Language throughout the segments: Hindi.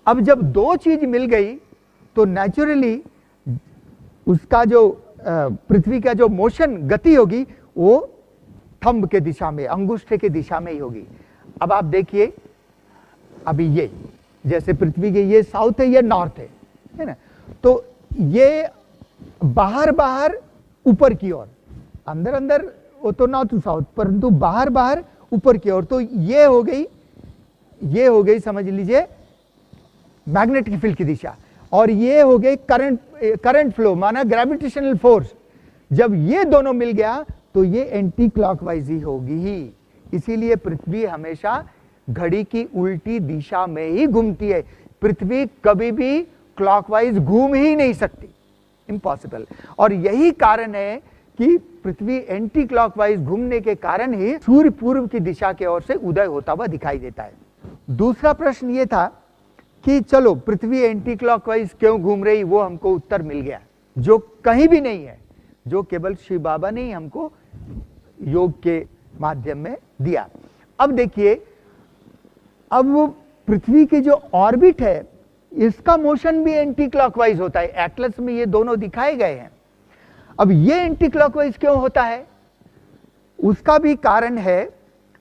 अब जब दो चीज मिल गई तो नेचुरली उसका जो पृथ्वी का जो मोशन गति होगी वो थंब के दिशा में, अंगूठे के दिशा में ही होगी। अब आप देखिए, अभी ये जैसे पृथ्वी के ये साउथ है, ये नॉर्थ है ना, तो ये बाहर बाहर ऊपर की ओर, अंदर अंदर वो तो नॉर्थ टू साउथ, परंतु बाहर बाहर ऊपर की ओर। तो ये हो गई समझ लीजिए मैग्नेटिक फील्ड की दिशा, और ये हो गई करंट फ्लो माना ग्रेविटेशनल फोर्स। जब ये दोनों मिल गया तो ये एंटी क्लॉकवाइज ही होगी ही। इसीलिए पृथ्वी हमेशा घड़ी की उल्टी दिशा में ही घूमती है। पृथ्वी कभी भी क्लॉकवाइज घूम ही नहीं सकती, इम्पॉसिबल। और यही कारण है कि पृथ्वी एंटी क्लॉकवाइज घूमने के कारण ही सूर्य पूर्व की दिशा की ओर से उदय होता हुआ दिखाई देता है। दूसरा प्रश्न ये था कि चलो पृथ्वी एंटी क्लॉकवाइज क्यों घूम रही, वो हमको उत्तर मिल गया, जो कहीं भी नहीं है, जो केवल शिव बाबा ने ही हमको योग के माध्यम में दिया। अब देखिए, अब पृथ्वी की जो ऑर्बिट है इसका मोशन भी एंटी क्लॉकवाइज होता है। एटलस में ये दोनों दिखाए गए हैं। अब ये एंटी क्लॉकवाइज क्यों होता है, उसका भी कारण है,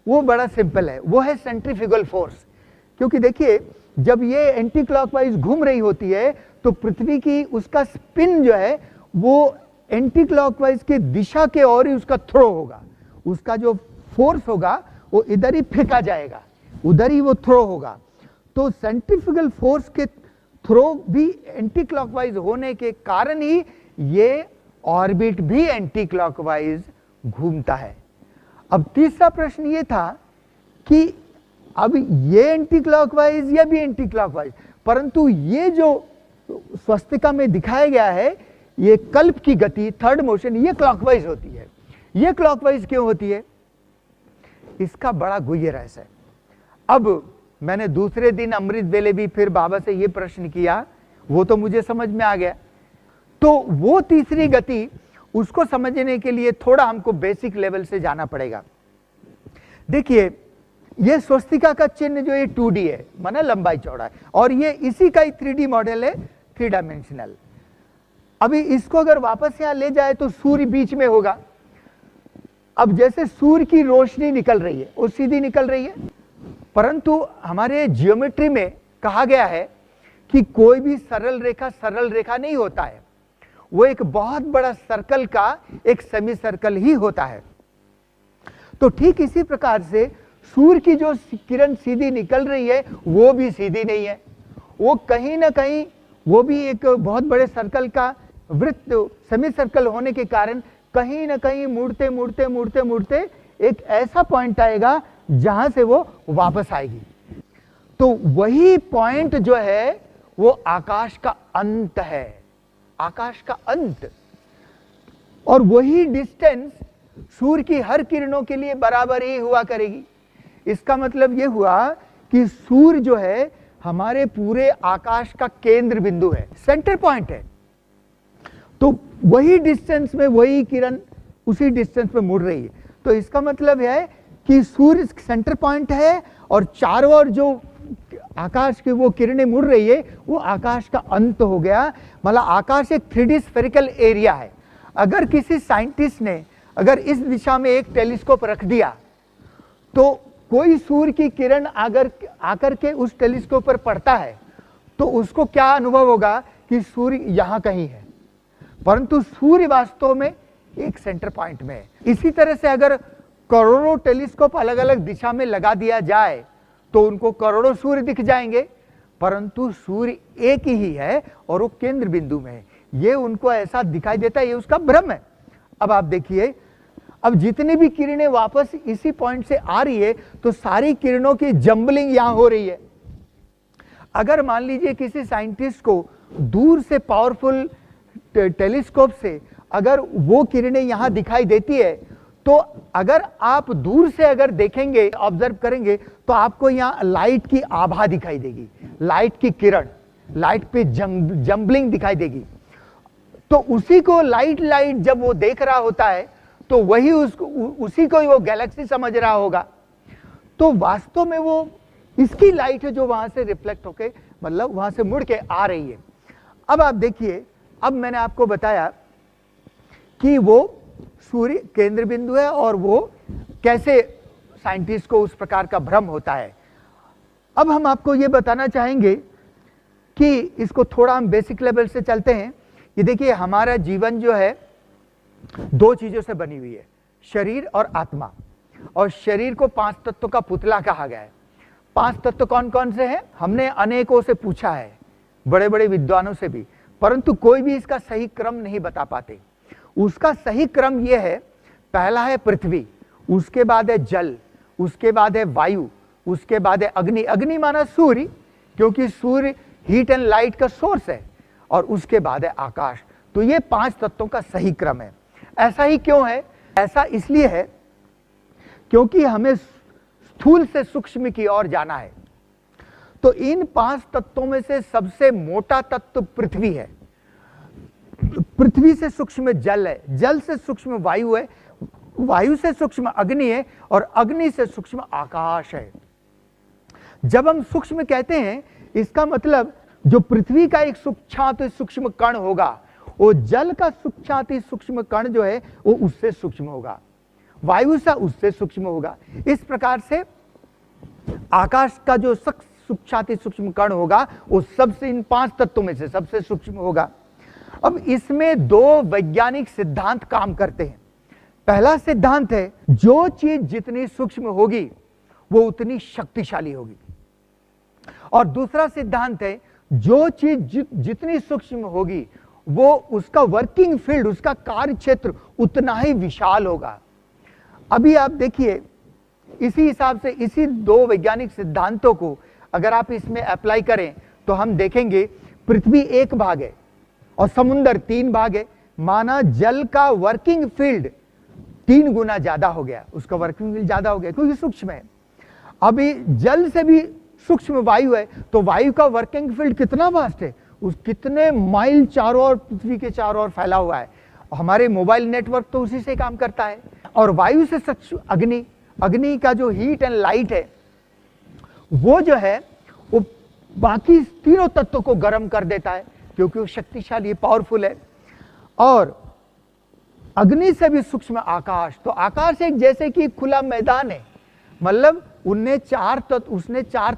वो बड़ा सिंपल है, वो है सेंट्रीफ्यूगल फोर्स। क्योंकि देखिए, जब ये एंटी क्लॉकवाइज घूम रही होती है तो पृथ्वी की उसका स्पिन जो है वो एंटी क्लॉकवाइज की दिशा के ओर ही उसका थ्रो होगा। उसका जो फोर्स होगा वो इधर ही फेंका जाएगा, उधर ही वो थ्रो होगा। तो सेंट्रीफ्यूगल फोर्स के थ्रो भी एंटी क्लॉकवाइज होने के कारण ही ये ऑर्बिट भी एंटी क्लॉकवाइज घूमता है। अब तीसरा प्रश्न ये था कि अब ये एंटी क्लॉकवाइज, ये भी एंटी क्लॉकवाइज, परंतु ये जो स्वस्तिका में दिखाया गया है ये कल्प की गति, थर्ड मोशन, ये क्लॉकवाइज होती है। ये क्लॉकवाइज क्यों होती है, इसका बड़ा गुह्य रहस्य है। अब मैंने दूसरे दिन अमृत वेले भी फिर बाबा से ये प्रश्न किया, वो तो मुझे समझ में आ गया। तो वो तीसरी गति, उसको समझने के लिए थोड़ा हमको बेसिक लेवल से जाना पड़ेगा। देखिए, ये स्वस्तिका का चिन्ह जो ये 2D है, माना लंबाई चौड़ा है, और ये इसी का ही 3D मॉडल है, 3 डायमेंशनल। अभी इसको अगर वापस यहां ले जाए तो सूर्य बीच में होगा। अब जैसे सूर्य की रोशनी निकल रही है वो सीधी निकल रही है, परंतु हमारे जियोमेट्री में कहा गया है कि कोई भी सरल रेखा नहीं होता है, वो एक बहुत बड़ा सर्कल का एक सेमी सर्कल ही होता है। तो ठीक इसी प्रकार से सूर्य की जो किरण सीधी निकल रही है वो भी सीधी नहीं है, वो कहीं ना कहीं वो भी एक बहुत बड़े सर्कल का वृत्त, सेमी सर्कल होने के कारण कहीं ना कहीं मुड़ते मुड़ते मुड़ते मुड़ते एक ऐसा पॉइंट आएगा जहां से वो वापस आएगी। तो वही पॉइंट जो है वो आकाश का अंत है, आकाश का अंत। और वही डिस्टेंस सूर्य की हर किरणों के लिए बराबर ही हुआ करेगी। इसका मतलब ये हुआ कि सूर्य जो है हमारे पूरे आकाश का केंद्र बिंदु है, सेंटर पॉइंट है। तो वही डिस्टेंस में वही किरण उसी डिस्टेंस में मुड़ रही है। तो इसका मतलब है कि सूर्य सेंटर पॉइंट है और चारों ओर जो आकाश की वो किरणें मुड़ रही है वो आकाश का अंत हो गया। मतलब आकाश एक 3D स्फेरिकल एरिया है। अगर किसी साइंटिस्ट ने अगर इस दिशा में एक टेलीस्कोप रख दिया तो कोई सूर्य की किरण अगर आकर के उस टेलीस्कोप पर पड़ता है तो उसको क्या अनुभव होगा कि सूर्य यहां कहीं है, परंतु सूर्य वास्तव में एक सेंटर पॉइंट में है। इसी तरह से अगर करोड़ों टेलीस्कोप अलग अलग दिशा में लगा दिया जाए तो उनको करोड़ों सूर्य दिख जाएंगे, परंतु सूर्य एक ही है और वो केंद्र बिंदु में है। ये उनको ऐसा दिखाई देता है, ये उसका भ्रम है। अब आप देखिए, अब जितनी भी किरणें वापस इसी पॉइंट से आ रही है तो सारी किरणों की जंबलिंग यहां हो रही है। अगर मान लीजिए किसी साइंटिस्ट को दूर से पावरफुल टेलीस्कोप से अगर वो किरणें यहां दिखाई देती है तो अगर आप दूर से अगर देखेंगे, ऑब्जर्व करेंगे तो आपको यहां लाइट की आभा दिखाई देगी, लाइट की किरण, लाइट पे जंबलिंग दिखाई देगी। तो उसी को लाइट जब वो देख रहा होता है तो वही उसी को ही वो गैलेक्सी समझ रहा होगा। तो वास्तव में वो इसकी लाइट है जो वहां से रिफ्लेक्ट होके मतलब वहां से मुड़ के आ रही है। अब आप देखिए, अब मैंने आपको बताया कि वो सूर्य केंद्र बिंदु है और वो कैसे साइंटिस्ट को उस प्रकार का भ्रम होता है। अब हम आपको ये बताना चाहेंगे कि इसको थोड़ा हम बेसिक लेवल से चलते हैं। ये देखिए, हमारा जीवन जो है दो चीजों से बनी हुई है, शरीर और आत्मा। और शरीर को 5 तत्वों का पुतला कहा गया है। 5 तत्व कौन कौन से हैं? हमने अनेकों से पूछा है, बड़े बड़े विद्वानों से भी, परंतु कोई भी इसका सही क्रम नहीं बता पाते। उसका सही क्रम यह है, पहला है पृथ्वी, उसके बाद है जल, उसके बाद है वायु, उसके बाद है अग्नि। अग्नि माना सूर्य, क्योंकि सूर्य हीट एंड लाइट का सोर्स है, और उसके बाद है आकाश। तो ये 5 तत्वों का सही क्रम है। ऐसा ही क्यों है? ऐसा इसलिए है क्योंकि हमें स्थूल से सूक्ष्म की ओर जाना है। तो इन 5 तत्वों में से सबसे मोटा तत्व पृथ्वी है, पृथ्वी से सूक्ष्म जल है, जल से सूक्ष्म वायु है, वायु से सूक्ष्म अग्नि है, और अग्नि से सूक्ष्म आकाश है। जब हम सूक्ष्म कहते हैं, इसका मतलब जो पृथ्वी का एक सूक्ष्माति सूक्ष्म कण होगा, वो जल का सूक्ष्माति सूक्ष्म कण जो है वो उससे सूक्ष्म होगा, वायु सा उससे सूक्ष्म होगा। इस प्रकार से आकाश का जो सूक्ष्माति सूक्ष्म कण होगा वो सबसे इन 5 तत्वों में से सबसे सूक्ष्म होगा। अब इसमें 2 वैज्ञानिक सिद्धांत काम करते हैं। पहला सिद्धांत है, जो चीज जितनी सूक्ष्म होगी वो उतनी शक्तिशाली होगी। और दूसरा सिद्धांत है, जो चीज जितनी सूक्ष्म होगी वो उसका वर्किंग फील्ड, उसका कार्य क्षेत्र उतना ही विशाल होगा। अभी आप देखिए, इसी हिसाब से इसी 2 वैज्ञानिक सिद्धांतों को अगर आप इसमें अप्लाई करें तो हम देखेंगे पृथ्वी 1 भाग है और समुद्र 3 भाग है। माना जल का वर्किंग फील्ड 3 गुना ज्यादा हो गया, उसका वर्किंग फील्ड ज्यादा हो गया क्योंकि सूक्ष्म है। अभी जल से भी सूक्ष्म वायु है, तो वायु का वर्किंग फील्ड कितना वास्ट है, उस कितने माइल चारों ओर, पृथ्वी के चारों ओर फैला हुआ है। हमारे मोबाइल नेटवर्क तो उसी से काम करता है। और वायु से अग्नि, अग्नि का जो हीट एंड लाइट है वो जो है वो बाकी तीनों तत्वों को गर्म कर देता है क्योंकि वो शक्तिशाली, पावरफुल है। और अग्नि से भी सूक्ष्म आकाश, तो आकाश एक जैसे कि खुला मैदान है, मतलब उसने 4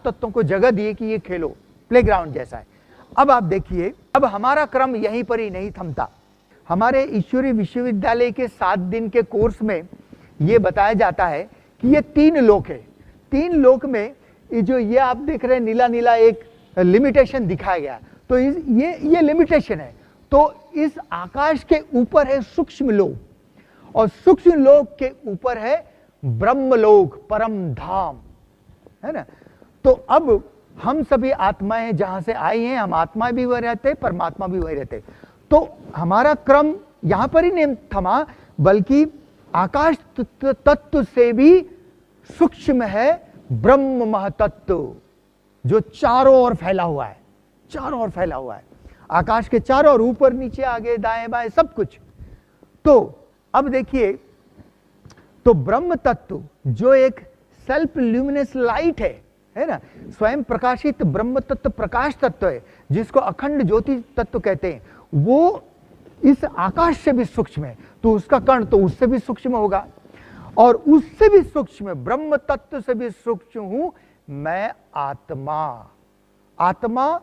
तत्वों को जगह दी कि ये खेलो, प्लेग्राउंड जैसा है। अब आप देखिए, अब हमारा क्रम यहीं पर ही नहीं थमता। हमारे ईश्वरीय विश्वविद्यालय के 7 दिन के कोर्स में ये बताया जाता है कि ये 3 लोक है। 3 लोक में जो ये आप देख रहे हैं नीला नीला एक लिमिटेशन दिखाया गया, तो ये लिमिटेशन है। तो इस आकाश के ऊपर है सूक्ष्म लोक और सूक्ष्म लोक के ऊपर है ब्रह्मलोक, परम धाम, है ना। तो अब हम सभी आत्माएं जहां से आई हैं, हम आत्मा भी वही रहते, परमात्मा भी वही रहते। तो हमारा क्रम यहां पर ही नहीं थमा, बल्कि आकाश तत्व से भी सूक्ष्म है ब्रह्म महतत्व, जो चारों ओर फैला हुआ है, चारों ओर फैला हुआ है, आकाश के चारों ओर, ऊपर नीचे आगे दाएं बाएं सब कुछ। तो अब देखिए, तो ब्रह्म तत्व जो एक सेल्फ ल्यूमिनस लाइट है ना, स्वयं प्रकाशित ब्रह्म तत्व प्रकाश तत्व है, जिसको अखंड ज्योति तत्व कहते हैं, वो इस आकाश से भी सूक्ष्म है। तो उसका कण तो उससे भी सूक्ष्म होगा, और उससे भी सूक्ष्म ब्रह्म तत्व से भी सूक्ष्म हूं मैं आत्मा। आत्मा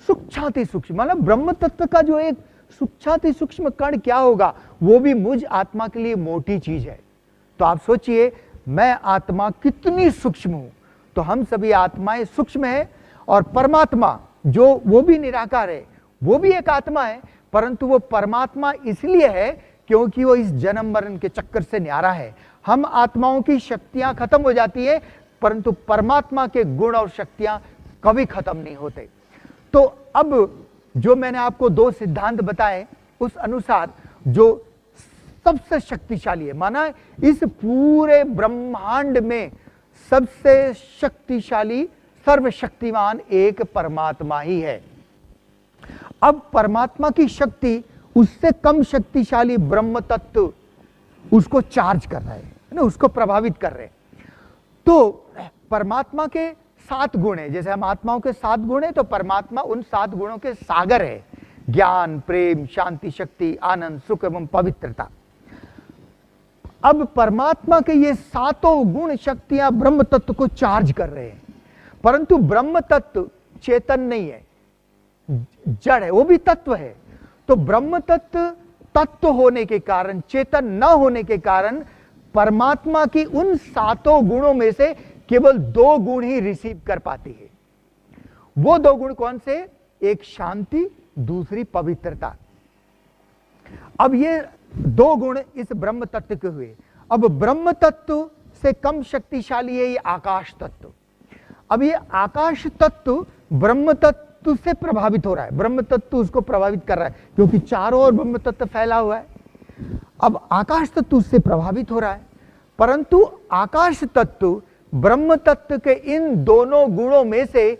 सूक्ष्माति सूक्ष्म, मतलब ब्रह्म तत्व का जो एक सूक्ष्माति सूक्ष्म कण क्या होगा, वो भी मुझ आत्मा के लिए मोटी चीज है। तो आप सोचिए, मैं आत्मा कितनी सूक्ष्म हूं। तो हम सभी आत्माएं सूक्ष्म है, और परमात्मा जो वो भी निराकार है, वो भी एक आत्मा है, परंतु वो परमात्मा इसलिए है क्योंकि वो इस जन्म मरण के चक्कर से न्यारा है। हम आत्माओं की शक्तियां खत्म हो जाती है, परंतु परमात्मा के गुण और शक्तियां कभी खत्म नहीं होते। तो अब जो मैंने आपको 2 सिद्धांत बताए, उस अनुसार जो सबसे शक्तिशाली है, माना इस पूरे ब्रह्मांड में सबसे शक्तिशाली सर्वशक्तिमान एक परमात्मा ही है। अब परमात्मा की शक्ति उससे कम शक्तिशाली ब्रह्म तत्व उसको चार्ज कर रहा है ना, उसको प्रभावित कर रहे हैं। तो परमात्मा के 7 गुण है, जैसे हम आत्माओं के 7 गुण है, तो परमात्मा उन 7 गुणों के सागर है। ज्ञान, प्रेम, शांति, शक्ति, आनंद, सुख एवं पवित्रता। अब परमात्मा के ये 7 गुण शक्तियां ब्रह्म तत्व को चार्ज कर रहे हैं, परंतु ब्रह्म तत्व चेतन नहीं है, जड़ है, वो भी तत्व है। तो ब्रह्म तत्व होने के कारण, चेतन न होने के कारण, परमात्मा की उन 7 गुणों में से केवल 2 गुण ही रिसीव कर पाती है। वो 2 गुण कौन से? एक शांति, दूसरी पवित्रता। अब ये 2 गुण इस ब्रह्म तत्व के हुए। अब ब्रह्म तत्व से कम शक्तिशाली है ये आकाश तत्व। अब ये आकाश तत्व ब्रह्म तत्व से प्रभावित हो रहा है, ब्रह्म तत्व उसको प्रभावित कर रहा है, क्योंकि चारों ओर ब्रह्म तत्व फैला हुआ है। अब आकाश तत्व उससे प्रभावित हो रहा है, परंतु आकाश तत्व ब्रह्म तत्व के इन दोनों गुणों में से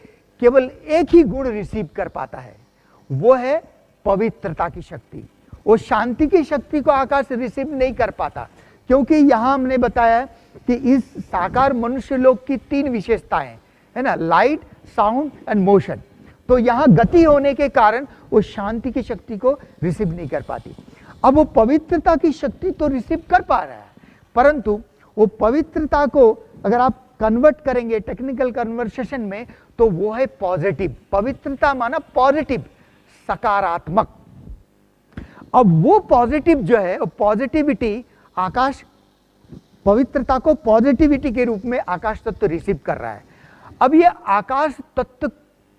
केवल एक ही गुण रिसीव कर पाता है, वो है पवित्रता की शक्ति। वो शांति की शक्ति को आकाश रिसीव नहीं कर पाता, क्योंकि यहां हमने बताया कि इस साकार मनुष्य लोक की 3 विशेषताएं है ना, लाइट, साउंड एंड मोशन। तो यहां गति होने के कारण वो शांति की शक्ति को रिसीव नहीं कर पाती। अब वो पवित्रता की शक्ति तो रिसीव कर पा रहा है, परंतु वो पवित्रता को अगर आप कन्वर्ट करेंगे टेक्निकल कन्वर्सेशन में, तो वो है पॉजिटिव। पवित्रता माना पॉजिटिव, सकारात्मक। अब वो पॉजिटिव जो है, वो पॉजिटिविटी आकाश, पवित्रता को पॉजिटिविटी के रूप में आकाश तत्व रिसीव कर रहा है। अब ये आकाश तत्व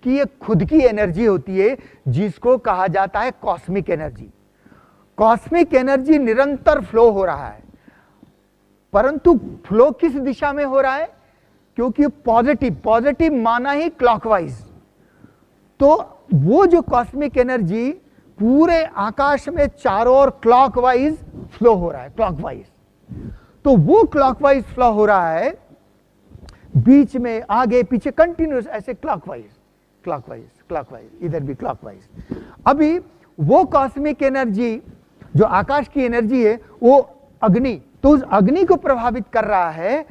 की एक खुद की एनर्जी होती है, जिसको कहा जाता है कॉस्मिक एनर्जी। कॉस्मिक एनर्जी निरंतर फ्लो हो रहा है, परंतु फ्लो किस दिशा में हो रहा है? क्योंकि पॉजिटिव, पॉजिटिव माना ही क्लॉकवाइज। तो वो जो कॉस्मिक एनर्जी पूरे आकाश में चारों ओर क्लॉकवाइज फ्लो हो रहा है, क्लॉकवाइज। तो वो क्लॉकवाइज फ्लो हो रहा है, बीच में आगे पीछे कंटिन्यूस ऐसे क्लॉकवाइज क्लॉकवाइज क्लॉकवाइज, इधर भी क्लॉकवाइज। अभी वो कॉस्मिक एनर्जी जो आकाश की एनर्जी है, वो अग्नि, तो उस अग्नि को प्रभावित कर रहा है।